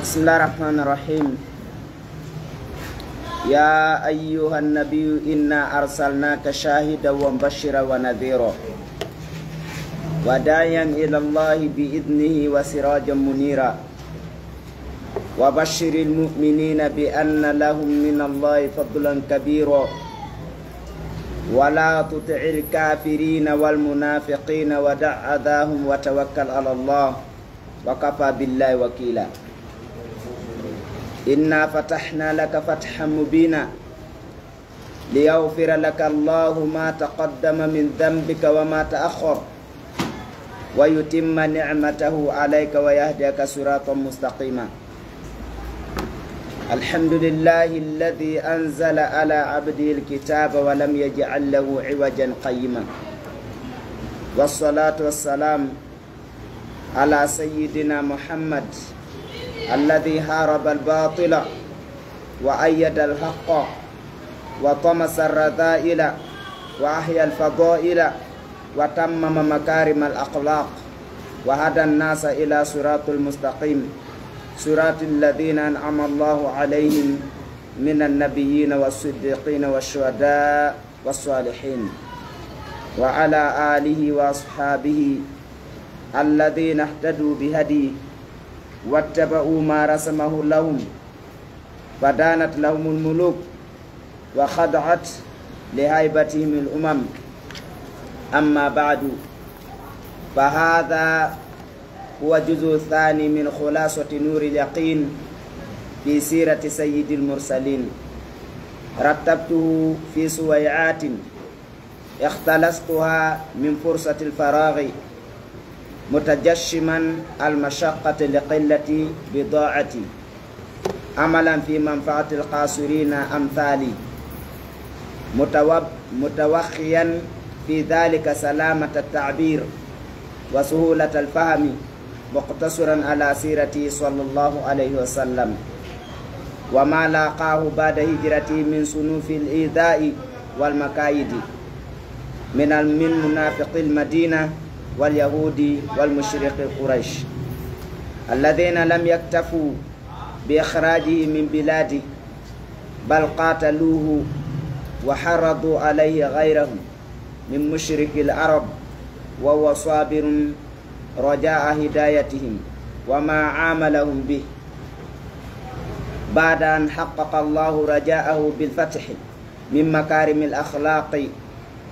Bismillahirrahmanirrahim. Ya ayyuhan nabiyyu inna arsalnaka syahidan wa mubasysyiran wa nadhira wa da'iyan ila Allahi bi idnihi wa sirajan munira wa basyiril mu'minina bi anna lahum minallahi fadlan kabira wa la tuti'il kafirina wal munafiqina wa da'adahum wa tawakkal 'ala Allah wa kafa billahi wakila. Inna fatahna laka fathan mubina liyaghfira laka Allahu ma taqaddama min dhanbika wa ma ta'akhkhar wa yutimma ni'matahu 'alaika wa yahdiyaka siratan mustaqima. Alhamdulillahi alladhi anzala 'ala 'abdihi al-kitaba wa lam yaj'al lahu 'iwajan qayyima. Wassalatu wassalam ala sayyidina Muhammad alladhi haraba al-batila wa ayyada al-haqqa wa tamasa ar-radha'ila wa ahya al-fadha'ila wa tammama makarim al-akhlaq wa hada an-nasa ila siratul mustaqim siratil ladzina an'ama Allahu 'alaihim minan nabiyyin was-siddiqin wasyuhada was-salihin wa ala alihi wa ashabihi alladzina ihtadu bihadi wattaba'u ma rasamahu lahum fadanat lahumul muluk wa khada'at lihaibatihimul umam. Amma ba'du, fahadha huwa juz'u thani min khulasati nuril yaqin fi sirati sayyidil mursalin. Rattabtuhu fi suwai'atin ikhtalastuha min fursatil faraghi mutajashiman al-mashaqqati liqillati bida'ati amalan fi manfaatil qasirina amthali mutawakhiyan fi dhalika salamat at-ta'bir wa suhulat al-fahmi muqtasiran ala sirati sallallahu alaihi wasallam wa ma laqahu ba'da hijrati min sunufil idha'i wal makayidi min munafiqil madinah wal yahudi wal musyriqi quraish alladhina lam yaktafu bi ikhrajihi min biladi bal qataluhu wa haradu alayhi ghayrahum min musyrikil arab wa huwa sabirun raja'a hidayatihim wa ma amalahum bih ba'da an haqqaqa Allahu raja'ahu bil fathi min makarimil akhlaqi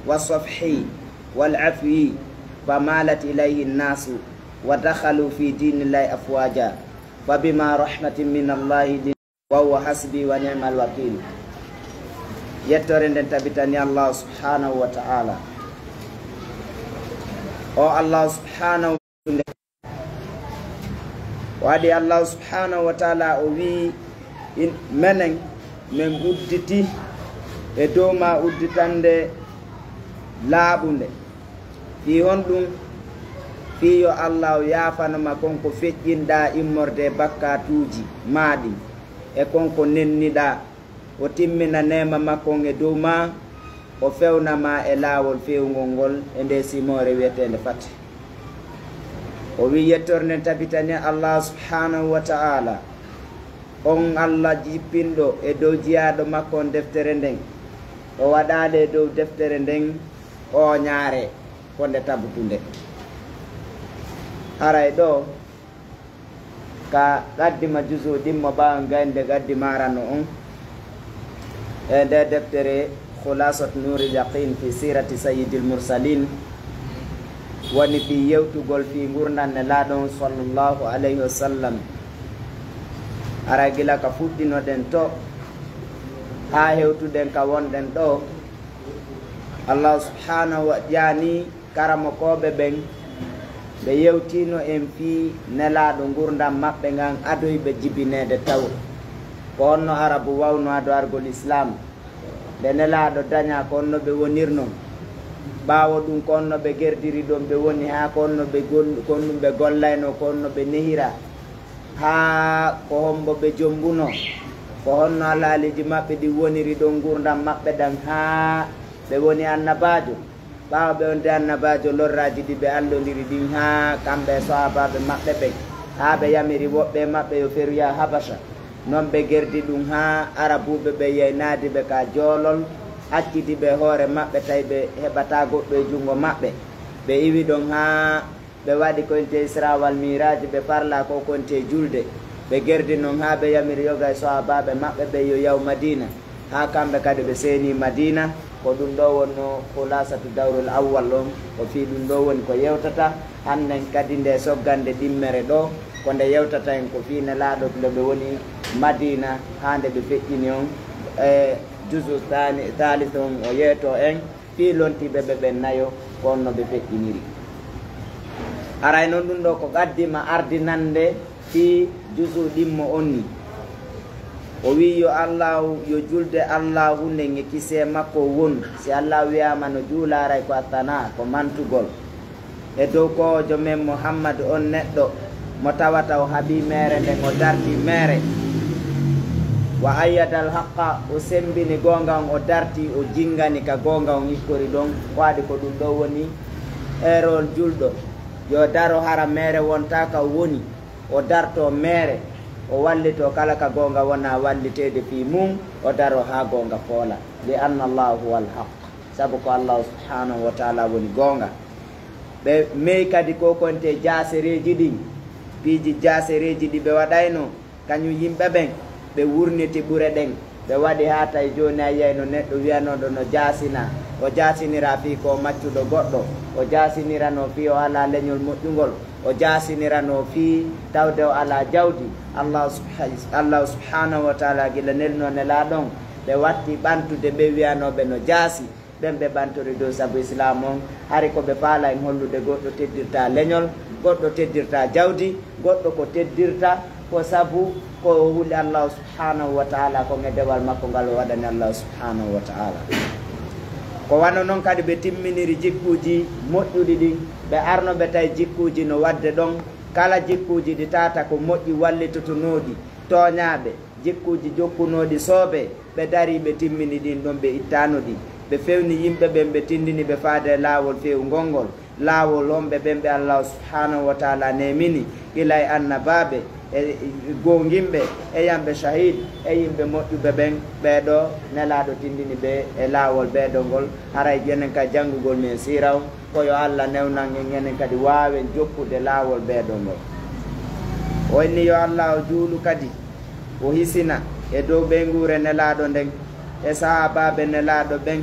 was-safhi wal 'afwi famalat ilaihi nasu wa dakhalu fi dinillahi afwaja wa bima rahmatin minallahi wa huwa hasbi wa ni'mal wakil. Yettore nden tabitani Allah subhanahu wa ta'ala. O Allah subhanahu wadi Allah subhanahu wa ta'ala o wi menen men udditi e dow ma udditande laabunde fi honɗum fi yo Allah yafanama konko feƴƴinɗa immorde bakkatuji maɗi e konko nenniɗa o timmina nema makkon e dow ma o fewnama e laawol fewgol ngol e nde simore wiyetende fate. O wi yettornden tabitani Allah subhanahu wa ta'ala on Allah jippinɗo e dow jiyaɗo makkon deftere nden o waɗale dow deftere nden o ñaare konde tabbutunde. Haray ɗo ka gaddima juzo ɗimmo ɓawa gaynde gaddi marano on e nde deftere khulasat nuril yaqin fi sirati sayyidil mursalin woni fi yewtugol fi gurdande laaɗon sallallahu alayhi wa sallam. Ara gila ka fuɗɗinoɗen to ha hewtuɗen ka wonɗen ɗo Allah subhanahu wa ƴani karamo koɓe ɓen ɓe yewtino en fi nelaɗo gurdam maɓɓe ngan adoyɓe jibinede taw ko honno arabu wawno ado argol islam nde nelaɗo daña ko honno ɓe wonirno ɓaawo ɗum ko honno ɓe gerdiri ɗon ɓe woni ha ko honno ɓe gollayno ko honno ɓe nehira ha ko hombo ɓe jombuno ko honno halaliji maɓɓe ɗi woniri ɗon gurdam maɓɓe ɗan ha ɓe woni annabajo ɓaawo ɓe wonde annabajo lorraji ɗi ɓe allodiri ɗin ha kamɓe sahabaɓe maɓɓe ɓen ha ɓe yamiri woɓɓe maɓɓe yo feruya habasa non ɓe gerdi ɗum ha arabuɓe ɓe yeynadi ɓe ka joolol accidi ɓe hoore maɓɓe tawi ɓe heɓata goɗɗo e junngo maɓɓe ɓe iwi ɗon ha ɓe waɗi konte isra wal miraji ɓe parla ko konte julde ɓe gerdi noon ha ɓe yamiri yoga e sahabaɓe maɓɓe ɓe yo yaw madina ha kamɓe kadi ɓe seeni madina ko ɗum ɗo wonno hulasatu dawrul awwal ɗon ko fi ɗum ɗo woni ko yewtata hannen kadi nde soggande ɗimmere ɗo ko nde yewtata en ko fi nelaɗo nde ɓe woni madina ha nde ɓe feƴƴini on e jusu thalith on o yeeto en fi lontiɓe ɓe ɓen nayo ko onno ɓe feƴƴiniri aray noon ɗum ɗo ko qaddima ardinande fi jusu ɗimmo on ni o wi yo allahu yo julde allahu nde e kise makko won si allah wiyama no juularay ko attana ko mantugol e dow kojo men mouhammadou on neɗɗo mo tawata o haaɓi mere nden o darti mere wa ayyadal haqqa o sembini gonga on o darti o jingani ka gonga on hikkori ɗon waɗi ko ɗum ɗo woni erol julɗo yo daro hara mere wonta ka woni o darto mere o wallito kala ka gonga wona wallitede fi mum o daro ha gonga poola li anna allahu huwa alhaq saabu ko allahu subhanahu wa taala woni gonga ɓe mey kadi ko konte jasereji ɗin piiji jasereji ɗi ɓe waɗayno kañum yimɓe ɓen ɓe wurniti ɓure ɗen ɓe waɗi ha tawi joni a yiyayno neɗɗo wiyanoɗo no jasina o jasinira fi ko maccuɗo goɗɗo o jasinirano fi o ala leñol moƴƴugol o jasinirano fi tawde o ala jawdi allahu subhanahu wa taala gila nelno nela ɗon ɓe watti ɓantude ɓe wiyanoɓe no jaasi ɓen ɓe ɓantori dow saabu islam on hari koɓe faala en hollude goɗɗo teddirta leñol goɗɗo teddirta jawdi goɗɗo ko teddirta ko saabu ko huuli allahu subhanahu wa taala ko ngedewal makko ngal o waɗani allahu subhanahu wa taala ko wano noon kadi ɓe timminiri jikkuji moƴƴuɗi ɗin ɓe arnoɓe tawi jikkuji no wadde ɗon kala jikkuji ɗi tata ko moƴƴi wallitotonoɗi toñaɓe jikkuji jokkunoɗi soobe ɓe dari ɓe timmini ɗin ɗon ɓe ittano ɗi ɓe fewni yimɓe ɓen ɓe tindini ɓe faade laawol fewngol ngol laawol homɓe ɓen ɓe allahu subhanahu wa taala nemini gila e annabaɓe e gongimɓe e yamɓe shahid e yimɓe moƴƴuɓe ɓen ɓeɗo nelaɗo tindini ɓe e laawol ɓeɗo ngol haray enen ka janngugol men siraw koyo allah newnan en enen kadi wawen jokkude laawol ɓeɗo ngol o inni yo allah o juulu kadi o hisina e dow ɓeygure nelaɗo nden e sahabaɓe nelaɗo ɓen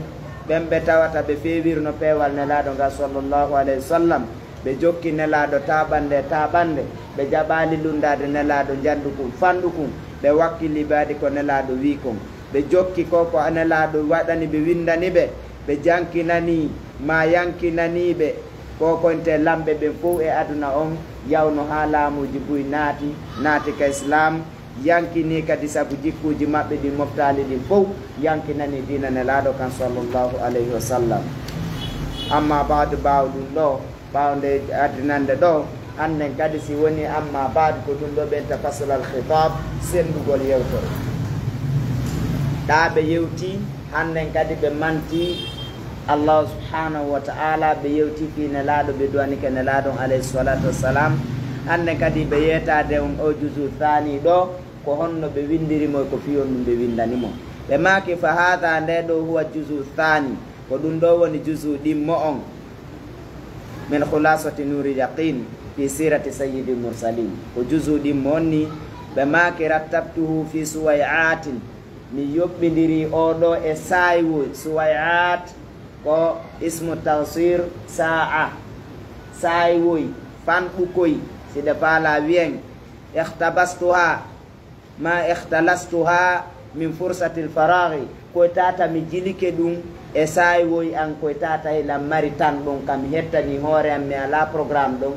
ɓen ɓe tawata ɓe fewirno peewal nelaɗo nga sallllahu alayhi wa sallam ɓe jokki nelaɗo taɓande ɓe jaɓali lundade nelaɗo jandu kum fanɗu kum ɓe wakkili ɓaɗi ko nelaɗo wi kon ɓe jokki ko nelaɗo waɗani ɓe windani ɓe ɓe jankinani ma yankinaniɓe ko konte lamɓe ɓen fof e aduna on yawno ha laamuji buy naati ka islam yankini kadi saabu jikkuji maɓɓe ɗi moftali ɗin fof yankinani dina nelaɗo kan sallllahu alayhi wa sallam amma badu ɓaw ɗum ɗo ɓawde addinande ɗo hannen kadi si woni amma badu ko ɗum ɗo ɓen tafassul al khitab sendugol yewtore ɗa ɓe yewti hannen kadi ɓe manti allahu subhanahu wa ta'ala ɓe yewti fi nelaɗo ɓe duwanike nelaɗon alayhi salatu wassalam hannen kadi ɓe yetade on o jusu thani ɗo ko honno ɓe windirimo ko fiyon ɗum ɓe windanimo ɓe maki fa hada nde ɗo huwa jusu thani ko ɗum ɗo woni jusu ɗimmo on min khulasati nuri yaqin fi sirati sayyidil mursalin ko jusu ɗimmo on ni ɓe maki rattabtuhu fi suway'atin mi yoɓɓidiri oɗo e saywo suway'at ko ismu tawsir sa'a saywoy fanɓukoy siɗe faala wiyen ihtabastuha ma ihtalastuha min fursati lfaragi koye tata mi jilike ɗum e saywoy an koye tata elan mari tan ɗon kam hettani hoore am mi ala programme ɗon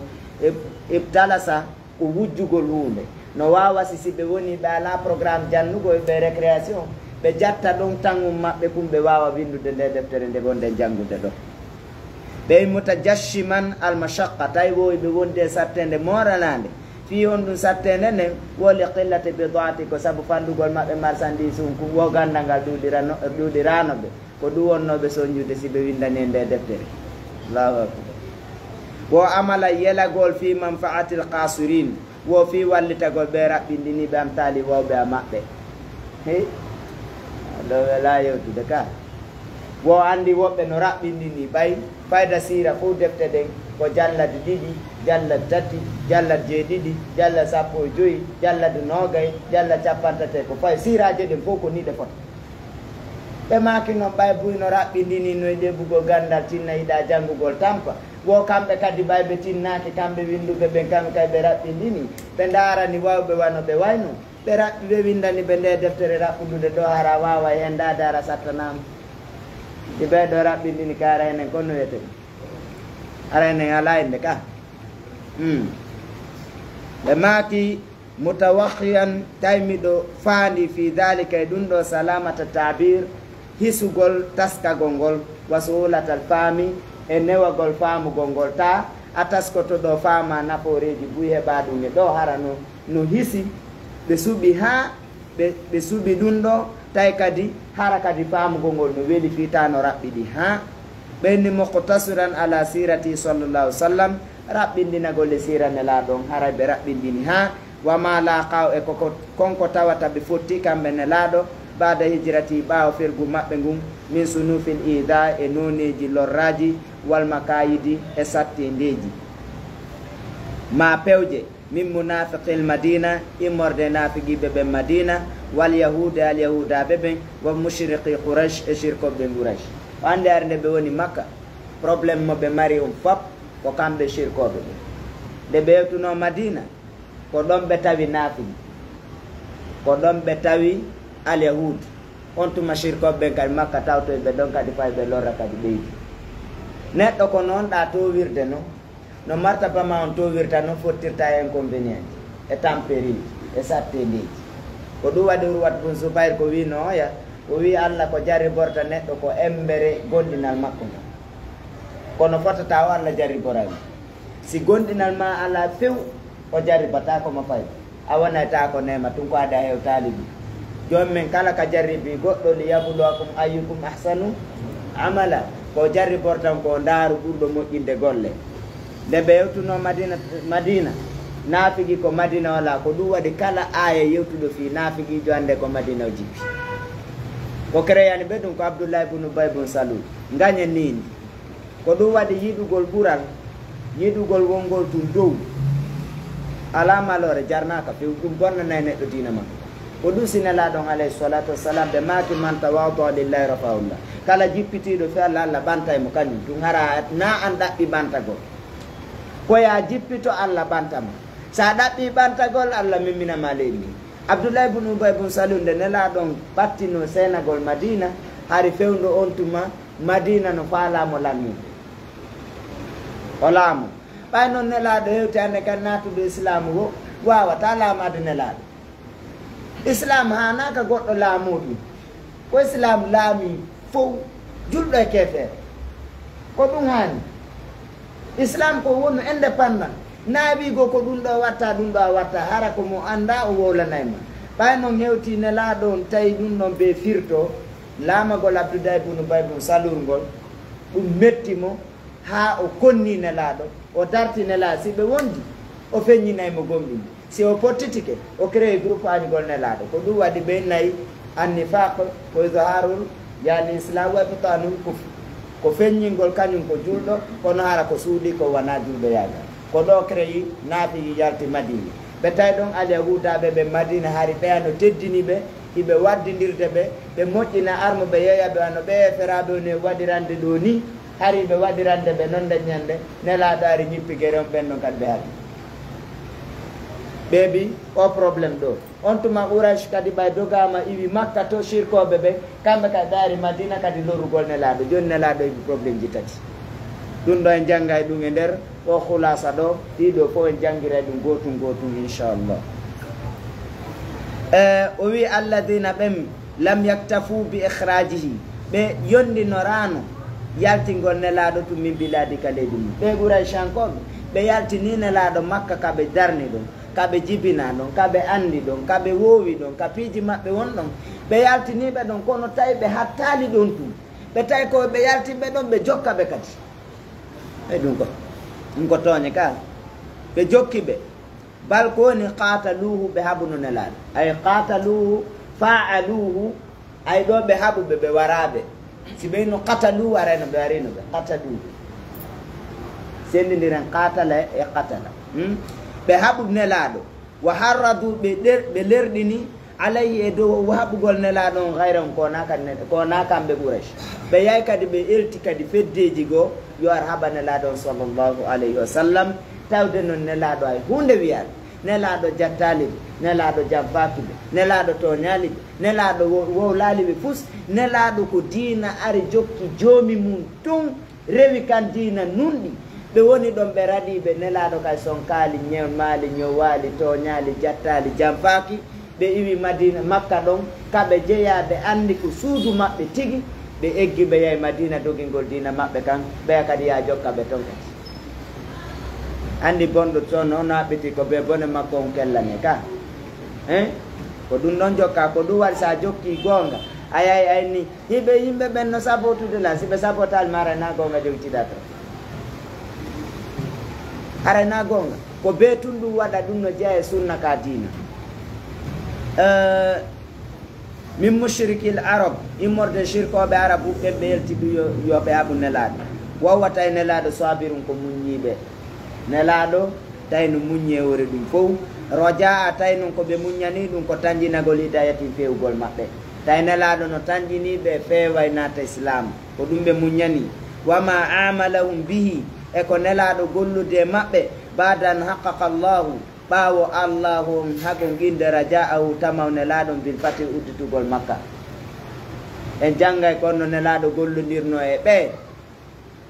ibtalasa ko wujjugol hunde no wawa si ɓe woni ɓe ala programme jannugo ɓe récréation ɓe jatta ɗon tangum maɓɓe kum ɓe wawa windude nde deftere nde wonde janngude ɗo ɓe mutajashiman almashaqqa tawi wowi ɓe wonde sattede moranade fi on ɗum sattede nden woli qillate bidaati ko saabu fandugol maɓɓe marchandise um kum wo gandal ngal ɗuuɗirano ɓe ko ɗum wonnoɓe soñjude si ɓe windani e nde deftere allahu akbar wo amala yelagol fi manfaati l kasirin wo fi wallitagol ɓe raɓɓindiniɓe am taali wowɓe a maɓɓe hey ɗo wela yewtude ka wo andi woɓɓe no raɓɓindini ɓay fayda sira fo defte ɗen ko jallade ɗiɗi jallade tati jallade jeeɗiɗi jallade 15 jallade 20 jallade 50 ko fay siraje ɗen fof ko ni ɗe fota ɓe maki noon ɓay buyno raɓɓindini no e ɗeɓugol gandal tinna yiɗa janngugol tampa wo kamɓe kadi ɓay ɓe tinnaki kamɓe winduɓe ɓen kamɓe kay ɓe raɓɓindini ɓe darani wawɓe wano ɓe wayno ɓe windani ɓe nde deftere raɓɓudude ɗo hara wawa hen dadara sattanama ɗi ɓeɗo raɓɓindini ka ara enen kono wiyete ara enen ala ende ka ɓe maki mutawakhiyan tawmiɗo faandi fi dalika e ɗum ɗo salamata tabir hisugol taskagol ngol wasuulatal faami e newagol faamugol ngol ta a taskoto ɗo faama naforeji buy heɓa ɗum e ɗo hara no hisi ɓe suuɓi ha ɓe suuɓi ɗum ɗo tawi kadi hara kadi faamugol ngol no weeli fitano raɓɓiɗi ha ɓenni muqtasiran ala sirati sallllahu sallam raɓɓindinagol e siranelaɗon hara ɓe raɓɓindini ha wama laqaw e konko tawata ɓe fotti kamɓe nelaɗo bada hijrati ɓaawo fergu maɓɓe ngun min sunufil ida e noneji lorraji walmakayidi e sattindeji ma pewje min munafiqil madina immorde nafigiɓe ɓen madina wal yahude al yahudaɓe ɓen wa mushriqi qouraish e shirkoɓe qouraish o ande arde ɓe woni makka probléme moɓe mari fop ko kamɓe shirkoɓe ɓe nde ɓe yewtuno madina ko ɗon ɓe tawi nafigi ko ɗon ɓe tawi al yahud on tuma shirkoɓe ɓen kadi makka tawto ɓe ɗon kadi fay ɓe lorra kadi ɓeydi neɗɗo ko noon ɗa towirde no martaba ma on towirta no fottirta inconvénient e tampéril e sattedeji ko ɗum waɗi urwat bun soubayr ko wi no oya o wi allah ko jariborta neɗɗo ko embere gonɗinal makko ngo kono fotata o allah jariborami si gonɗinal ma ala few o jaribata komo fayda a wonayta ko nema tun ko ada hew talibi joni min kala ka jarribi goɗɗo li yabluwakum ayyukum ahsanu amala ko jarribortan ko ndaaru ɓurɗo moƴƴinde golle nde ɓe yewtuno madina naafigi ko madina wala ko ɗum waɗi kala aya yewtuɗo fi naafigijo hande ko madina o jippi ko créyani ɓe ɗum ko abdoullahi bnu ubay bun salul gañe nini ko ɗum waɗi yiɗugol ɓural yiɗugol wongol tun dow ala malore jarnaka few ɗum bonnanayi neɗɗo dina makko ko ɗum sinelaɗon alayhi salatu wassalam ɓe maki man tawado lillahi rafaullah kala jippitiɗo fe allah allah ɓantaymo kañum ɗum hara na an ɗaɓɓi ɓantagol koya jippito allah ɓantama sa ɗaɓɓi ɓantagol allah mimminama leydi ndi abdoullahi bnu ubay bun salul nde nelaɗon ɓattino senagol madina hari fewdo on tuma madina no faalamo lammiɓe o laamu ɓay noon nelaɗo hewti hande kadi natude islamu o wawata laamade nelaɗo islam hanaka goɗɗo laamoɗum ko islam laami fof julɗo e kefere ko ɗum hani islam ko wonno indépendant naawigo ko ɗum ɗo watta ɗum ɗo a watta hara ko mo anda o wowlanayma ɓay noon hewti nelaɗo on tawi ɗum ɗon ɓe firto laamagol abdoullahi bnu ubay bun salul ngol ɗum mettimo ha o konni nelaɗo o darti nelaɗo si ɓe wondi o feññinaymo gomɗinde si o pottitike o créé groupe añugol nelaɗo ko ɗum waɗi ɓe nayi annifaq ko izaharul yani islam wa ibtanul kufr ko feññingol kañum ko julɗo kono hara ko suuɗi ko wona julɗo yaga ko ɗo créé naafi yalti madina ɓe tawi ɗon alyahudaɓe ɓe madina hari ɓeyano teddini ɓe hiɓe waddidirde ɓe moƴƴina arme ɓe yeeyaɓe wano ɓe feraɓe one waɗirande ɗo ni hari ɓe waɗirande ɓe noon daññande nelaɗo ari ñippi guere on ɓen ɗon kadi ɓe haɗi ɓeeɓi o probléme ɗo on tuma qouraish kadi ɓay dogama iwi makka to shirkoɓe ɓe kamɓe kadi ɗaari madina kadi lorugol nelaɗo joni nelaɗo iwi probléme ji tati ɗum ɗo en janggay ɗum e nder o hulasa ɗo ɗiɗo fof en jangguira ɗum gotum gotum inchallah o wi alladina ɓem lam yaktafu bi ikhrajihi ɓe yondinorano yaltingol nelaɗo tum min biladi ka leydi mum ɓe Qurayshankoɓe ɓe yaltini nelaɗo Makka kaɓe darni ɗon kaɓe jibina ɗon kaɓe andi ɗon kaɓe wowi ɗon ka piiji maɓɓe won ɗon ɓe yaltiniɓe ɗon kono tawi ɓe hattali ɗon tum ɓe tawi ko ɓe yaltiɓe ɗon ɓe jokkaɓe kadi e ɗum ko tooñe ka ɓe jokki ɓe bal ko woni qataluhu ɓe haɓuno nelaɗo ay qataluhu fa'aluhu ay ɗo ɓe haɓuɓe ɓe waraɓe si ɓeyno qataluhu arayno ɓe warino ɓe qataluhu sendindiren qatala e qatala ɓe haɓu nelaɗo wa harradu ɓe lerɗini alayhi e dow haɓugol nelaɗo on hayran kona kamɓe Quraysh ɓe yahi kadi ɓe elti kadi feddeji goo yo ar haɓa nelaɗo on sallllahu alayhi wa sallam tawde noon nelaɗo ay hunde wiyaɗo nelaɗo jattali ɓe nelaɗo jabbaki ɓe nelaɗo toñali ɓe nelaɗo wowlali ɓe fus nelaɗo ko diina ari jokki joomi mum tun rewi kan diina nunɗi ɓe woni ɗon ɓe raɗiɓe nelaɗo kay sonkali ñewmali ñowali toñali jattali jamfaki ɓe iwi Madina Makka ɗon kaɓe jeeya ɓe andi ko suudu maɓɓe tigi ɓe eggi ɓe yahi Madina dogingol dina maɓɓe kan ɓeya kadi ya jokka ɓe ton kadi andi bonɗo toon noon haɓɓiti ko ɓe bone makko on kellane ka ko ɗum ɗon jokka ko ɗum waɗi sa jokki gonga ayayi ayni yimɓe ɓen no sabotude la si ɓe sabotal ma arana gonga jowtiɗa to arana gonga ko be tun ɗum waɗa ɗum no jeeya e sunna ka dina min mushrikil arab immorde shirkoɓe arab ɓeɓe yelti ɗum yo ɓe haɓu nelaɗo wawwata e nelaɗo sabirum ko muñiɓe nelaɗo tawi no muñe wori ɗum fof roja a tawi noon koɓe muñani ɗum ko tanjinagol hidayati fewgol maɓɓe tawi nelaɗo no tanjiniɓe feway nata islam ko ɗum ɓe muñani wama amalahum bihi e ko nelaɗo gollude maɓɓe badan haqqaqa llahu ɓaawo allahu hago guinde raja'ahu tamaw nelaɗon bil fati udditugol makka en janggay konno nelaɗo gollodirno e ɓe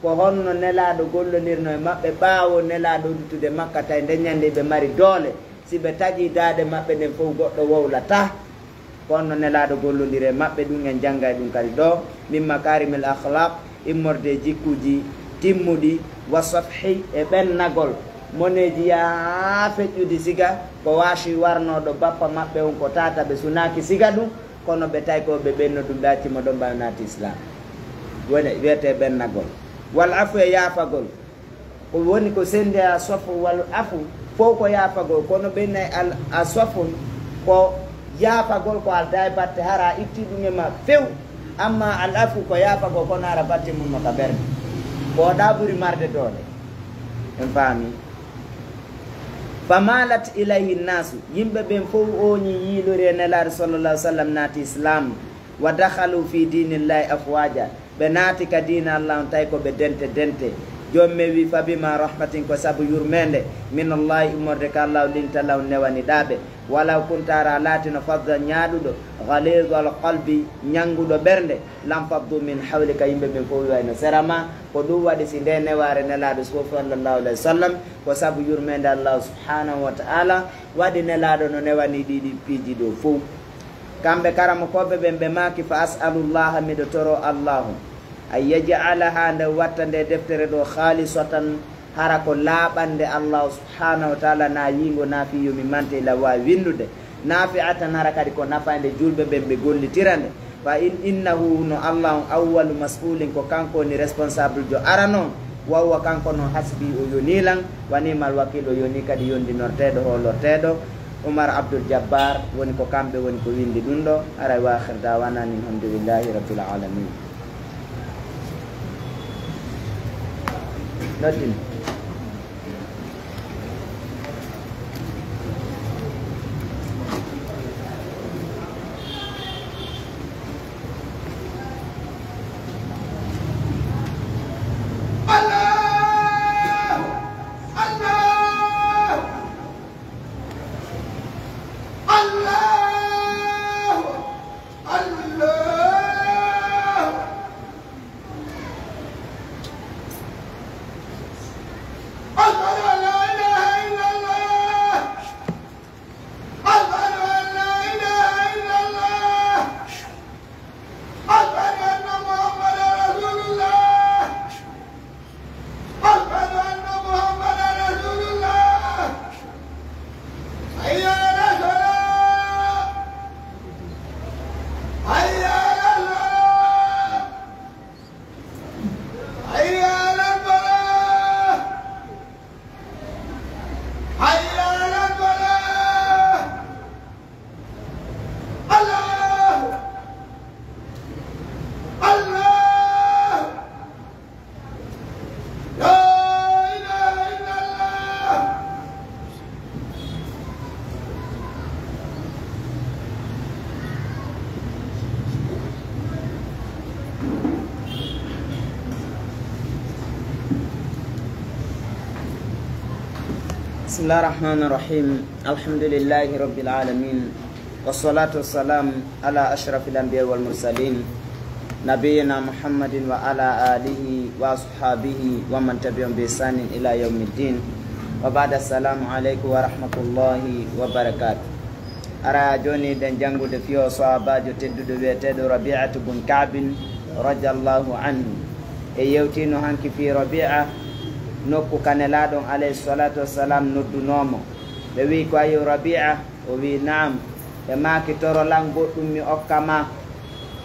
ko honno nelaɗo gollodirno e maɓɓe ɓaawo nelaɗo udditude makka tawi ndeñande ɓe mari doole si ɓe taƴi daade maɓɓe nden fof goɗɗo wowlata konno nelaɗo gollodiri e maɓɓe ɗum en janggay ɗum kadi ɗo min makarimil akhlaq immorde jikkuji timmuɗi wa safhi e ɓennagol moneji yaa feƴƴude siga ko waasi warnoɗo bappa maɓɓe on ko tata ɓe sunaki siga ɗum kono ɓe tawi ko ɓe ɓenno ɗum ɓe accimo ɗon mbawnati islam woni wiyete ɓennagol wal afu e yaafagol ko woni ko sendi a sofu wal afu fof ko yaafagol kono ɓennayi a sofun ko yaafagol ko alda e batte hara itti ɗum e ma few amma al afu ko yaafagol kono ara batte mum no ka ɓerde ko ɗa ɓuuri marde doole en faami famalat ilayhi nnasu yimɓe ɓen fof oñi yiilori e nelaɗo sallallah sallam naati islam wa dakhalu fi dinillahi afwaja ɓe naati ka dina allah on tawi koɓe dente dente jomme wi fabima rahmatin ko saabu yurmede min allahi ummorde ko allah lintalaw newaniɗaɓe walaw kuntara laatino fadda ñaaɗuɗo ghalidul qalbi ñanguɗo ɓernde lam fabdu min hawlika yimɓe ɓen fof wayno serama ko ɗum waɗi si nde neware nelaɗo sallallahu alayhi wa sallam ko saabu yurmede allah subhanahu wa ta'ala waɗi nelaɗo no newani ɗiɗi piiji ɗo fof kamɓe karama koɓe ɓen ɓe maaki fa as'alullaha miɗo toro allahu ay yaj'alaha nde watta nde deftere ɗo khalisatan hara ko laaɓande allahu subhanahu wa ta'ala na yingo naafi yomi mante ila wawi windude naafi atan hara kadi ko nafande julɓe ɓen ɓe gollitirande fa innahu no allah on awwalu mas'ulin ko kanko ni responsable jo ara noon wawwa kanko noon hasbi o yonilan wanimal wakil o yoni kadi yondinorteɗo holorteɗo Umar Abdul Jabbar woni ko kamɓe woni ko windi ɗum ɗo aray wa akhir dawana ni alhamdulillahi rabbil alamin noddin Bismillahirrahmanirrahim. Alhamdulillahi rabbil alamin. Wassalatu wassalam ala ashrafil anbiya wal mursalin nabiyina Muhammadin wa ala alihi wa ashabihi wa man tabi'ahum bi ihsanin ila yaumiddin. Wa ba'da, assalamu alaikum wa rahmatullahi wa barakatuh. Ara joni den jangude fiyo sahabajo teddude wiyeteɗo Rabi'atu bun Ka'bin radiyallahu anhu e yewtino hanki fi Rabi'a nokku kanelaɗon alayhi salatu wassalam noddunomo ɓe wi ko ayo Rabi'a, o wi naam, ɓe maki torolan goɗɗum mi okkama.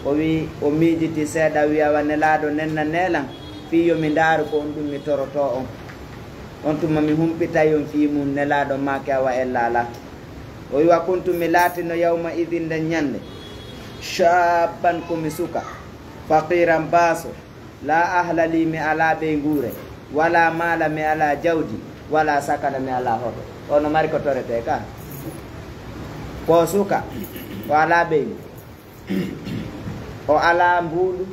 O wi o miijiti seeɗa wiyawa nelaɗo nenna nelan fi yomi ndaaru ko on ɗum mi toroto on tuma mi humpitay on fi mum nelaɗo maki awa ellala. O wi wa kuntu mi laatino yawma idin nden ñande shabban komi suka faqiran baso la ahla li mi ala ɓe nguure wala mala mi ala jawdi wala sakana mi ala hoɗo. ono mari ko torete ka ko suka o ala ɓeygu, o ala mbuuɗu,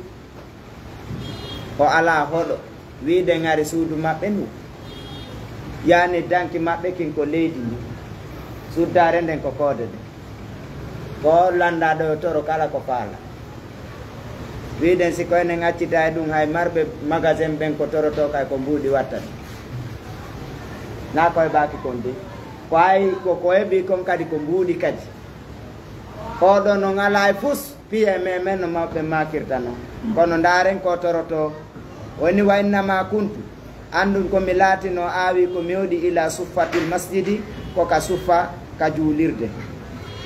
o ala hoɗo. wiide ngari suudu maɓɓe ndu yani danki maɓɓe kin ko leydi ndi suddare nden ko koode de ko landaɗo yo toro kala ko faala. wiiden si koyne ŋaccita e ɗum hay marɓe magasin ɓen ko toroto kay ko mbuuɗi watta na koye baki kon de ko ay ko heɓi kon kadi ko mbuuɗi kadi. oɗo no ngala e fus piye memen no mawɓe makirta no kono ndaren ko toroto woni wa innama kuntu andun komi laatino aawi ko mewɗi ila suffatil masjidi ko ka suffa ka juulirde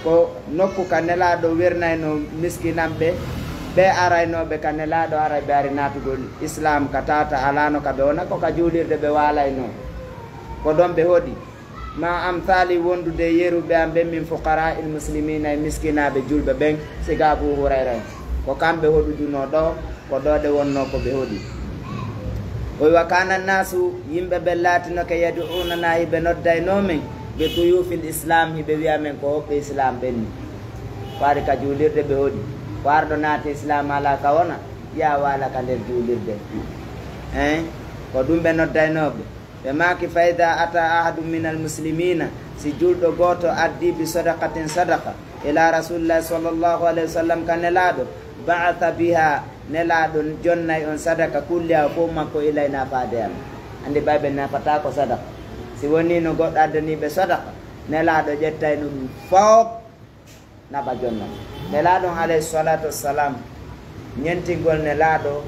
ko nokku ka nelaɗo wernayno miskinanɓe ɓe araynoɓe ka nelaɗo aray ɓe ari natugol islam ka tata alano ka ɓe wona ko ka juulirde ɓe walayno ko ɗon ɓe hoɗi ma amthali wondude yeruɓe am ɓen min fuqara il muslimina e miskinaɓe julɓe ɓen siga Abu Hurayra ko kamɓe hoɗuduno ɗo ko ɗo ɗe wonno ko ɓe hoɗi. o wi wa kana nasu yimɓe ɓe laatino ke yad'unana hiɓe noddaynomen ɓe tuyufil islam hiɓe wiya men ko hoɓɓe islam ɓenni ko ari ka juulirde ɓe hoɗi ko arɗo naati islam ala ka wona ya wala ka nder juulirde ko ɗum ɓe noddaynoɓe. ɓe maki fayda ata ahadum minal muslimina si julɗo goto addi bi sadaqatin sadaqa ila rasulillahi sallllahu alayhi wa sallam ka nelaɗo ba'atha biha nelaɗo jonnay on sadaka kulliha fof makko ilayna faade am. andi ɓayɓe nafata ko sadaka. si woni no goɗɗo addaniɓe sadaka nelaɗo ƴettay ɗum fof naɓa jonna. nelaɗon alayhi salatu wassalam ñentigol nelaɗo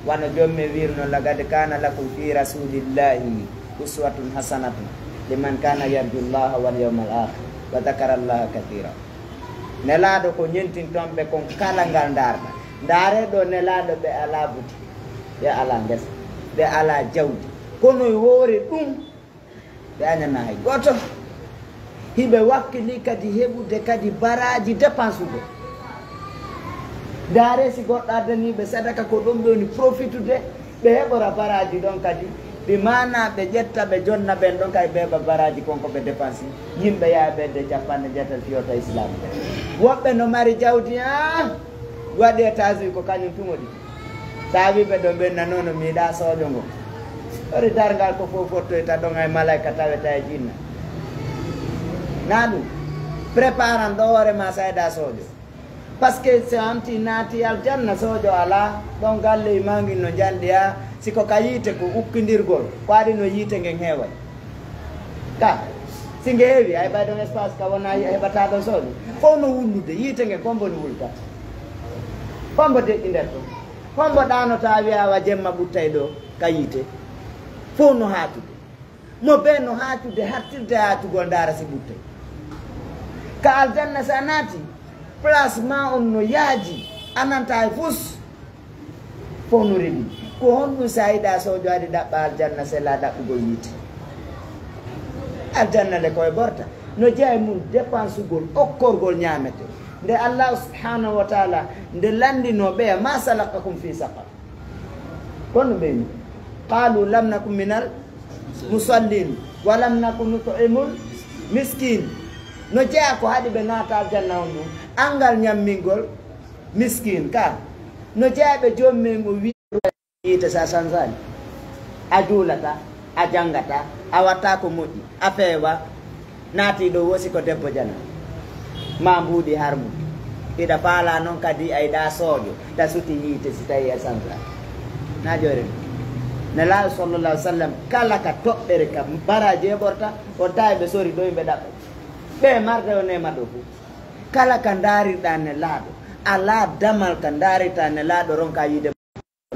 wano jomme wirno lagad kana lakum fi rasulillahi uswatun hasanatun liman kana yarju llaha wal yawmal akhir wa dhakara allaha kathira. nelaɗo ko ñentintonɓe kon kala ngal darɗa ndaare ɗo nelaɗo ɓe ala buti, ɓe ala ngesa, ɓe ala jawdi, kono hoore ɗum ɓe añana hay goto. hiɓe wakkili kadi heɓude kadi baraji dépense ude. ndaare si goɗɗo addaniɓe sadaka ko ɗum ɓe woni profitude ɓe heɓora baraji ɗon kadi ɓe mana ɓe ƴetta ɓe jonna ɓen ɗon kadi ɓeɓa baraji konko ɓe dépense yimɓe yaha ɓedde capanɗe jeetal fiyota islam. woɓɓe no mari jawdi waɗi étage ko kañum tumoɗi tawiɓe ɗo ɓennanono miiɗa sojo ngo ori dargal ko fof fottoyta ɗon hay malayka taweta e jinna na ɗum préparan ɗo hoorema sayda sojo par ce que so anti naati aljanna sojo ala ɗon galle magi no janɗiya siko ka yiite ko ukkidirgol ko aɗi no yiite ngen heeway ka si nge heewi ay ɓay ɗon espace ka wona heɓata ɗo sojo fof no wullude yiite ngen kombo no wulta hombo deƴƴi nder ɗo hombo ɗanota wiyawa jemma ɓuttay ɗo ka yiite fof no haatude mo ɓe no haatude hattirde haatugol ndaara si ɓuttay ka aljanna sa naati place ma on no yaaji ananta e fus fof no reɗi ko honɗum sa yiɗa sojo aɗi ɗaɓɓa aljanna sella ɗaɓɓugol yiite. aljanna le koye borta no jeeya mum dépense ugol okkorgol ñamete nde allah subhanahu wa taala nde landino ɓeya ma salakakum fi saqar kono ɓeyni qalu lam nakum minal musallin wa lam nakum nut'imul miskin. no jeeya ko haɗi ɓe naata aljanna on ɗum angal ñammingol miskin ka no jeeya ɓe jommen o wi yiite sa sansani a juulata a jangata a watta ko moƴƴi a feewa naati ɗo wosi ko debbo jana ma mbuuɗi harmu iɗa faala noon kadi ayɗa sooƴo ɗa suti yiite si tawi essence a na joren Nelaaɗo sallallah alih w sallam kala ka toɓɓere ka bara jeeɓorta on tawi ɓe sori ɗo yimɓe ɗaɓɓa ɓe marde o nema ɗo fof kala ka darirɗa Nelaaɗo ala damal ka darita Nelaaɗo ronka yiide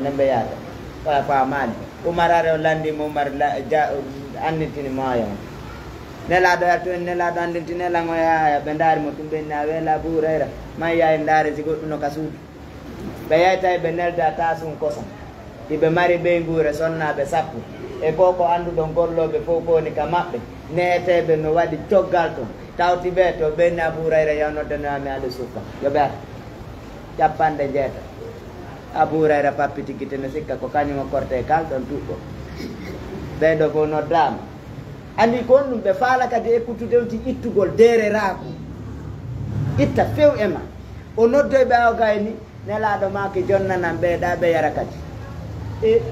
nemɓe yaata kala famani umarare o landimo umar andintini maayo on Nelaaɗo yatto en Nelaaɗo andintini elango yaya ɓe daarimo tum ɓenni a weela Abu Hurayra man yaye daare si goɗɗuno ka suudu ɓe yaytawi ɓe nelda tasum kosam iɓe mari ɓey nguure sonnaɓe sappo e koko annduɗon golloɓe fof koni ka maɓɓe neeteɓe no waɗi coggal ton tawti ɓe to ɓenni Abu Hurayra yawnoddanami ala sufa yo ɓe ata capanɗe jeeta Abu Hurayra pappiti gite no sikka ko kañum o korte kalɗon tuɓɓo ɓeɗo fof noddama andi ko on ɗum ɓe faala kadi ekkutude onti ittugol dereraku itta few e ma o noddoyɓe aw gayni Nelaaɗo maki jonnanan ɓeeɗa ɓe yara kadi e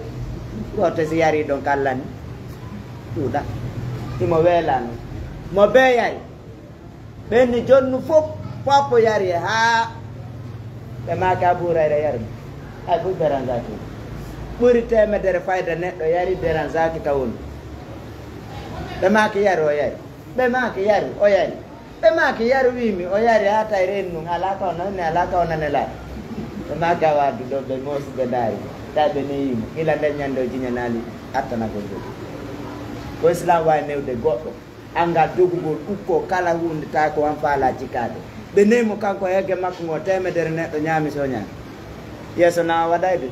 goto si yari ɗon kallani ɗuuɗa imo weelano mo beeyay ɓenni jonnu fof foppo yari ha ɓe maki Abu Hurayra yarmi hay fof dérangeaki ɓuri temedere fayda neɗɗo yari dérangeaki tawon ɓe maki yari o yari ɓe maki yari o yari ɓe maki yari wimi o yari ha tawi ren num ala ka onane ala ka onane laaɗa ɓe maki a waddu ɗo ɓe moosi ɓe daari tawi ɓe neyimo ila nden ñande o jiñanali attanagol goɗɗo ko islam wawi newde goɗɗo angal dogugol ukko kala hunde tawi ko wan faala cikkade ɓe neymo kanko hegge makko ngo temedere neɗɗo ñaami so ñaami yeeso na waɗayde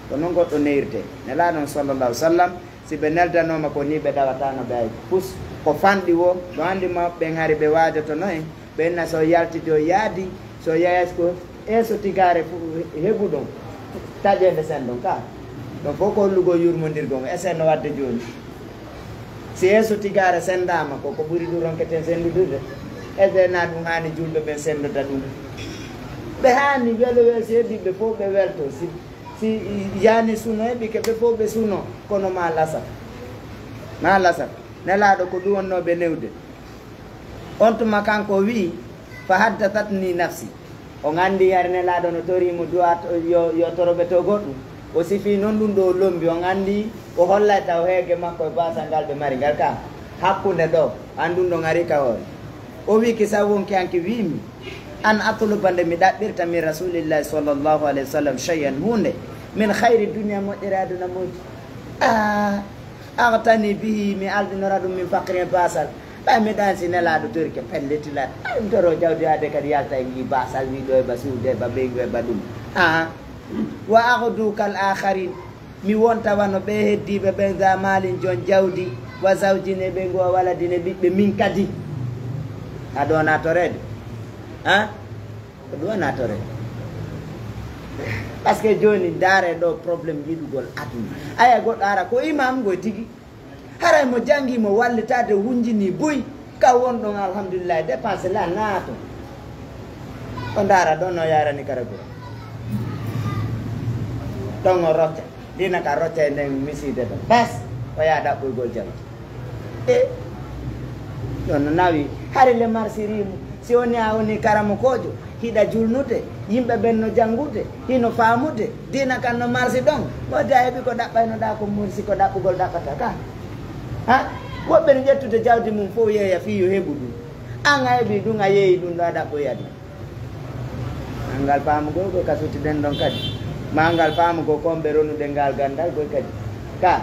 ko noon goɗɗo neyirte Nelaaɗo on sallallah alih w sallam si ɓe neldanoma ko ni ɓe ɗawatano ɓe ay pus ko fanɗi wo no andi ma ɓen hari ɓe waajoto noyen ɓenna so yaltide o yaadi so yeyas ko eso tigare heɓuɗon taƴede sen ɗon ka ɗon fof ko hollugo yurmodirgo esen no wadde joni si eso tigare sendama koko ɓuuri ɗum ronketen sendudude ede na ɗum hani julɓe ɓen sendoda ɗum ɓe hani welo wel si heeɓiɓe fof ɓe welto si yani suno heɓi ke ɓe fof ɓe suno kono ma lasat Nelaaɗo ko ɗum wonnoɓe newde on tuma kanko wi fa haddathatni nafsi o gandi yare Nelaaɗo no torimo duwat yo toroɓe to goɗɗum o sifi noon ɗum ɗo o lombi o gandi o hollay taw heege makko e basal ngal ɓe mari ngal ka hakkude ɗo an ɗum ɗo gari ka hoore o wi ki sa wonki hanki wimi an atluba nde mi ɗaɓɓirta min rasulillahi sallllahu alayhi wa sallam cheyan hunde min hayri duniya moƴƴere aduna moƴƴi ahtani bihi mi aldinora ɗum min fakri e basal ɓay mi ɗan si Nelaaɗo tori ke pelletilat ɗum toro jawdi ade kadi yalta e wi basal wiɗo e ba suude ba ɓeygu e ba ɗum wa ahdu kal akharin mi wonta wano ɓe heddiɓe ɓen za malin jon jawdi wa zawjine ɓe ngo waladine ɓiɓɓe min kadi aɗo wona torede ko ɗum wona torede par ce que joni daare ɗo probléme yiɗugol aduna aya goɗɗo ara ko imam goy tigui haray mo jangguimo wallitade hunjini boyi ka wonɗon alhamdulillah dépense la naato o daara ɗon no yarani kara gura ɗon o rocca ɗina ka rocca e nden miside ɗon bas o yaa ɗaɓɓoygol jawdi ɗon no nawi hari le marsirimo si woni a woni karamo kojo hiɗa julnude yimɓe ɓen no janngude hino faamude dina kan no marsi ɗon wodde a heeɓi ko ɗaɓɓaynoɗa ko mursi ko ɗaɓɓugol ɗaɓɓata ka woɓɓe no ƴettude jawdi mum fof yeeya fi yo heɓu ɗum an a heeɓi ɗum a yeeyi ɗum ɗo a ɗaɓɓoya ɗum angal faamugol koy ka suttiɗen ɗon kadi ma ngal faamugo komɓe ronuɗe ngal gandal koy kadi ka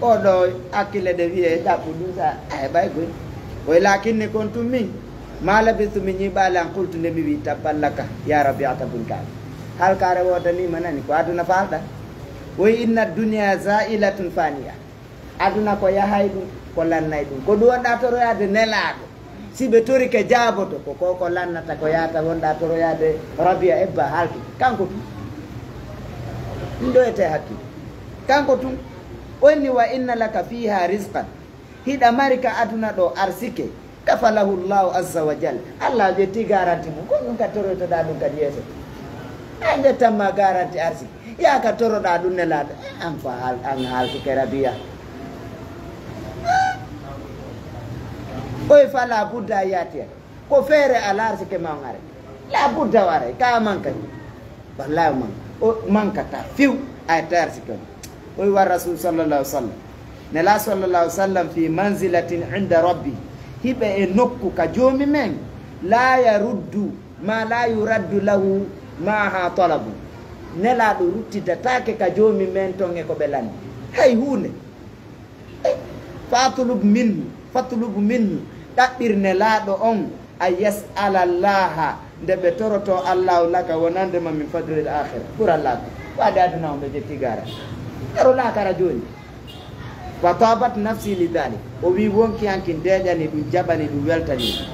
oɗo hakkille ɗe wiye ɗaɓɓu ɗum sa a heɓay koy koye lakinne kon tum min ma labistu mi ñiɓaali an qultu nde mi wi tabballaka ya rabiata bun kaɓe halkare wodanima nani ko aduna falɗa woyi inna dunia zailatun faniya aduna ko yahay ɗum ko lannay ɗum ko ɗum wonɗa toroyade Nelaaɗo si ɓe tori ke jaaboto ko koko lannata ko yata wonɗa toroyade rabia ebba haltu kanko tum ɗum ɗo ete hakkille kanko tum onni wa inna laka fiha risqan hiɗa mari ka aduna ɗo arsike kafalahu llahu azza wa jal allah ƴetti garanti mum ko ɗum ka torotoɗa ɗum kadi yeeso a ƴettanma garanti arsike yaka toroɗa ɗum Nelaaɗo an fa an haaltike rabia koye fa la budda yaati ko feere ala arsike ma ngare la budda ware ka manka wallahi man o mankata fiw ay tarsike o wa rasul sallallahu alaihi wasallam ne la sallallahu alaihi wasallam fi manzilatin inda rabbi hibe e nokku ka jomi men la yaruddu ma la yuraddu lahu ma ha talabu ne la do ruttida take ka jomi men tonge ko belani hay hunde fatlub minhu dabbirne laado on ay yas'ala Allah ndebe toroto Allah laka wonande ma min fadlil akhirah pour Allah wa daduna on be tigara ero la kara joni wa tabat nafsi lidhalik o wi wonki ankin dejani dum jabani dum weltani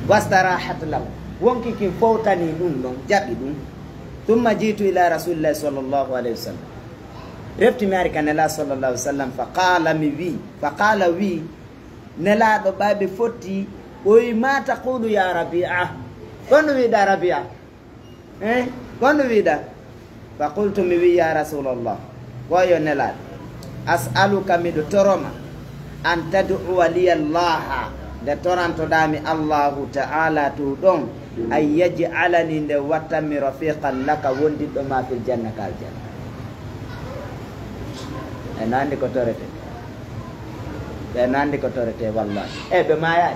wastarahat lahu wonki kin fawtani dum don jabi dum thumma jitu ila rasulillah sallallahu alaihi wasallam refti mi ari kanela sallallahu alaihi wasallam faqala wi nela do babe foti oy ma taqulu ya rabi'a kono wi da rabi'a kono wi da faqultu mi wi ya rasulullah wayo nela as'aluka mi do toroma an tad'u li Allah de toranto dami Allahu ta'ala to don ay yaj'alani de watami rafiqan laka wondi do ma fil janna kal janna enandi ko torete wallahi be maya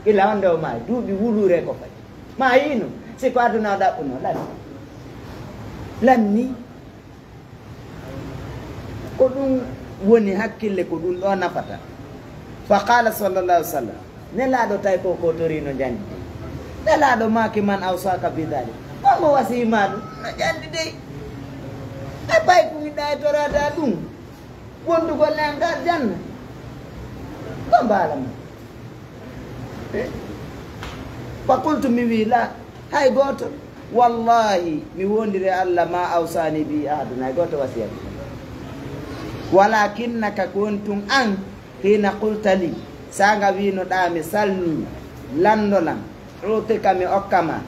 ila onde o ma dubi wulure ko fay ma yinu si ko aduna da uno lanni ko dum woni hakkille ko dum do nafata fa qala sallallahu alaihi wasallam nela do tay ko torino jandi nela do maki man awsaka bidali mo wasima do jandi de abay ko mi day torata dum wondu ko lengal janna ko mbalam fa qultu mi wi la hay goto wallahi mi wondire Allah ma awsani bi ahaduna goto wasiyat walakinnaka kuntum an hina qultali sanga wino dami salni landolam rote kami okkama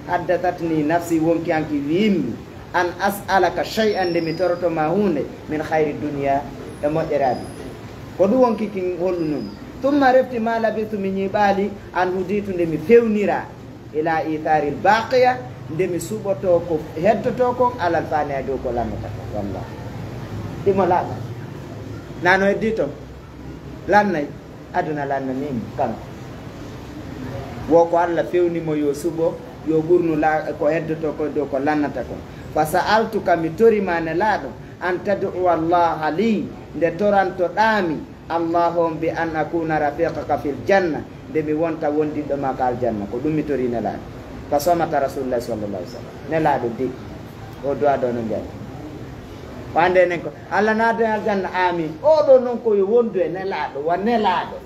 haddathatni nafsi wonki anki wimmi an as'alaka shay'an de mi toroto ma hunde min khayri dunya e moƴƴeraɓe ko ɗum wonki kin hollu noon tumma refti ma labitu mi ñiɓaali an huditu nde mi fewnira ila itharil baqiya nde mi suɓoto ko heddoto kon alal fani a dow ko lannata ko wallah ɗimo laaɓa nano heddi ton lannay aduna lannanimo kanko wo ko Allah fewnimo yo suɓo yo ɓurnu ko heddoto ko dow ko lannata kon fa sa'altuka mi torima ne laaɗo an tad'u Allah li nde toranto ɗaami Allahum bi an akuna rafiqaka fil janna nde mi wonta wondiɗo ma ka aljanna ko ɗum mi tori ne laaɗo fa somata rasulullah sallallahu alaihi wasallam ne laaɗo de o duwa ɗo no mbiya wande nen ko Allah naado e aljanna amin oɗo noon koyo wondu e nelaɗo wa nelaɗo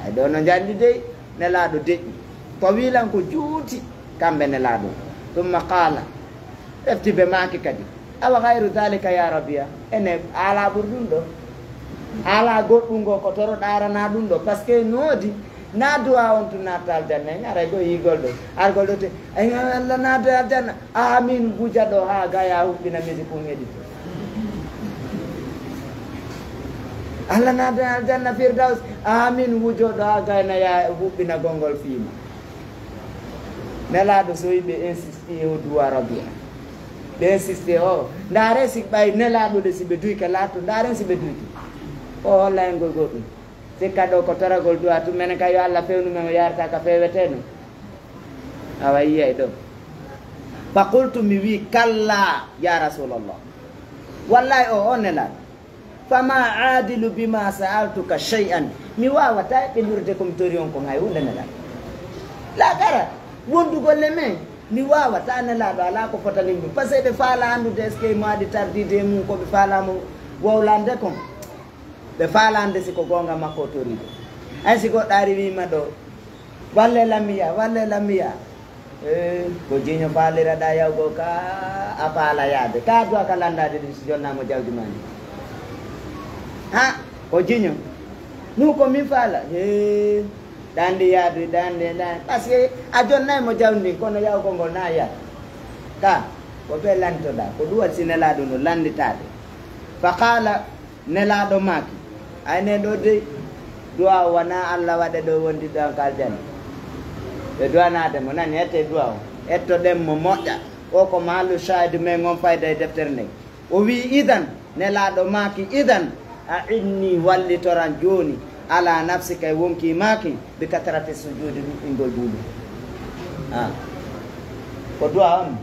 ay ɗo no jandi dey nelaɗo deƴƴi to wilan ko juuti kamɓe nelaɗo tumma qala efti ɓe maki kadi awa gayru dalika ya rabbiya ene ala ɓur ɗum ɗo ala goɗɗum go ko toro ɗarana ɗum ɗo par ce que noodi na duwa on to natta aljanna en aray go yigol ɗo argol ɗo te ay Allah naado e aljanna amin guja ɗo ha gaya huɓɓina musique um heɗito Allah naado e aljanna firdaus amin wujo ɗo ha gaynaya huɓɓina gongol fiima nelaɗo so yimɓe insiste o duwa rabia ɓe insiste o ndaare si ɓay nelaɗo de siɓe duyke laatto ndaaren siɓe duyke o holla en gol goɗɗum sikka ɗo ko toragol duwa tum menen kay yo Allah fewnumen o yarata ka feweteno awa yiyay ɗo fa qultu mi wi kalla ya rasulallah wallahi o nelaɗo fama adilu bima sa'altuka shay'an mi wawata ɓenurde komi tori on ko hay hunde nelaɗo la gara wondugolle men mi wawata nelaɗo ala ko fotanimɓe par ce que ɓe faala andude est ce que mo waɗi tardide mum koɓe faalamo wowlande kon ɓe faalande siko gonga makko toriɗo ay si goɗɗo ari wima ɗo walle lammiya ko jiño faaliraɗa yawgo ka a faala yaade ka duwa ka landade ɗum si jonnamo jawdi mani ha ko jiño nu ko min faala dandi yaadu dande par ce que a jonnaymo jawdi kono yawgo ngol na yaad ka ko ɓe lantoɗa ko ɗum wat si nelaɗo no landitade fa qala nelaɗo maki ay nen ɗo dey duwa wana Allah waɗa ɗo wondi ɗon kaljanna ɓe duwanade mo nani ette duwa o ettoɗen mo moƴƴa o ko maalu shahide men on fayda e deftere nde o wi idan nelaɗo maki idan a inni wallitoran joni ala nafsika e wonki maki bi katrate sujudi ɗuɗɗingol juulu ko duwa on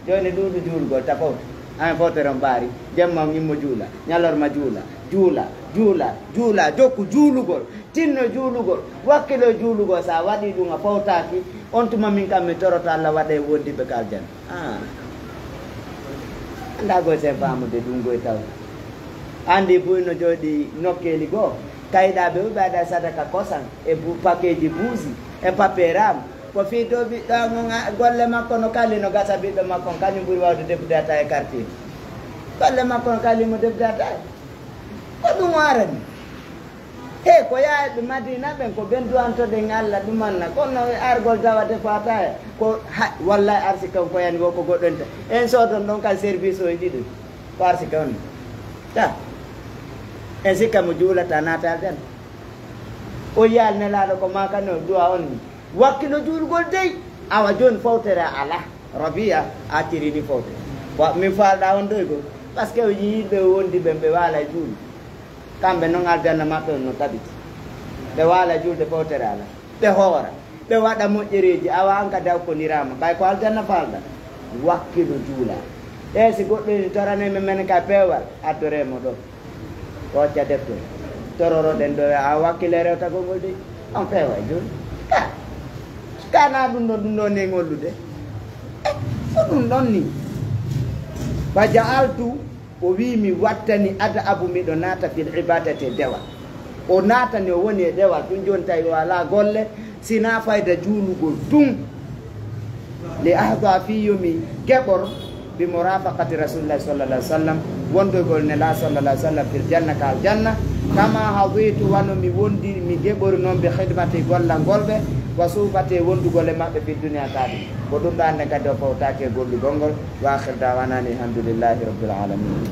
joni ɗuɗu juulgol tafoto amen fotoron mbaari jemma immo juula ñalorma juula juula juula juula jokku juulugol tinno juulugol wakkilo juulugol sa waɗi ɗum a fawtaki on tuma min kam mi toroto Allah waɗa e wondiɓe ka aljanna andagoy sen famude ɗum goye taw andi buyno jooɗi nokkeli goo kayɗaɓe ɓe ɓaɗa sadaka kosan e paquet ji buusi e paperam ko fi to ɓiɗɗo golle makko no kali no gasa ɓiɗɗo makko kañum ɓuuri wawde defude ata e quartier golle makko no kalimo defude ata ko ɗum warani he ko yaaɓe madina ɓen ko ɓen duwantoɗen Allah ɗumanna kono argol dawate fata ko wallay arsi kam koyani wo ko goɗɗonta en sodon ɗon kal service o e ɗiɗo ko arsi kam ta en sikka mo juulata natal den o yiyal nelaɗo ko makano duwa on wakkilo juulgol dey awa joni fawtere ala rabia a tirini fawtere min falɗa on ɗoy gol par ce que o yiiɓe wondi ɓen ɓe waala juul kamɓe noon aljanna maɓɓe no tabiti ɓe waala julde fawtere ala ɓe hoora ɓe waɗa moƴƴereji awa an kadi hakkonirama ɓay ko aljanna falɗa wakkilo juula e si goɗɗo ni toranemi men ka peewal addoremo ɗo hocca deftere tororoɗen ɗo a wakkile rewtagol ngol de on peewa e joni kana ɗum ɗo ni ngollude ko ɗum ɗon ni fa jaaltu o wi mi wattani ada abu miɗo naata fil ibadate dewal o naatani o woni e dewal ɗum joni tawi o ala golle sina fayda juulugol tun li ahda fiyomi keɓor bi morafaqati rasulillahi sallallah alih w sallam wondogol nela sallallah alih w sallam fil janna ka aljanna kama haditu wano mi wondi mi geɓori noon ɓe hidmati gollal ngolɓe wa suufate wondugol e maɓɓe fi duniya kaɗum ko ɗum ɗo hande kadi o fawtake gollugol ngol wa akhir dawanani alhamdulillahi rabbil alamin